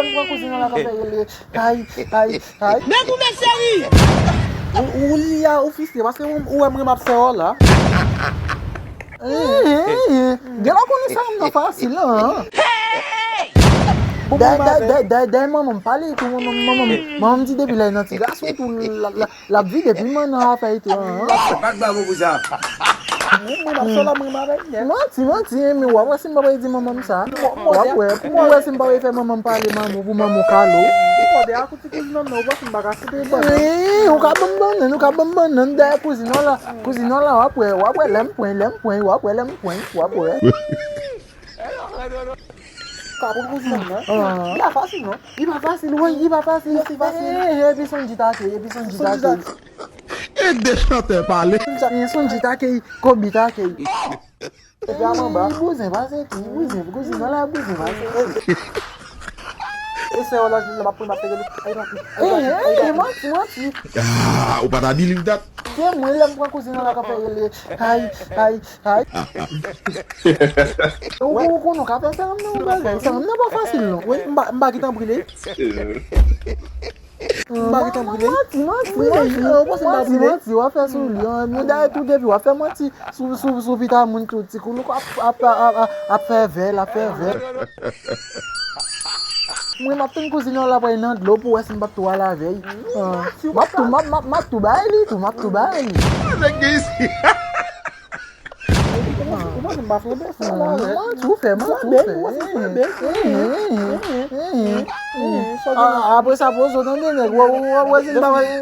Mwen kouzine la ka fè hay. Mais vous me série! Ou li ya ofisye, paske ou emre map se o la. Gè la koni sa mwen fasil la. Day maman pale tou, maman di depi la yon ti gason tou la vi depi man a fè ite. Pas de vous ça. Mwen map so la mwen mabè. Manti, mi wap wè si mba di maman sa. Wap wè, pou wè si mba fè maman pale maman pou maman kalo. De a kouti kouzine nou wap mba kasi pe ban. Ou ka bamban, de kouzine la wap wè lem pwen, wap wè. Kapon kouzine nan. Il a fasil non? Il va fasil. Epi son jita ke. Et des chanteurs parler. Son jita ke, kobita ke. Epi a man ba. Kouzine la. Ese o la ba pou ma pegele. Manti. Ah, ou pas ta believe that? Mwen lem pran kouzine la ka pegele. Hay. Ou konon ka fe sa amnen ou bagay. Sa amnen ba fasil non. Mba ki tan brile. Manti, wap fè sou li. Mwen da tout depi wap fè manti. Sou vita moun tout. Si kou luk ap fè vel. Mwen map ten kouzine la pa yon dlo pou wè si mbap tou ala vey. Map tou ba li. Avec ici. Mwen mbap fè bes. Mwen fè. Apre sa pou so nan denek. Wè si mbap fè.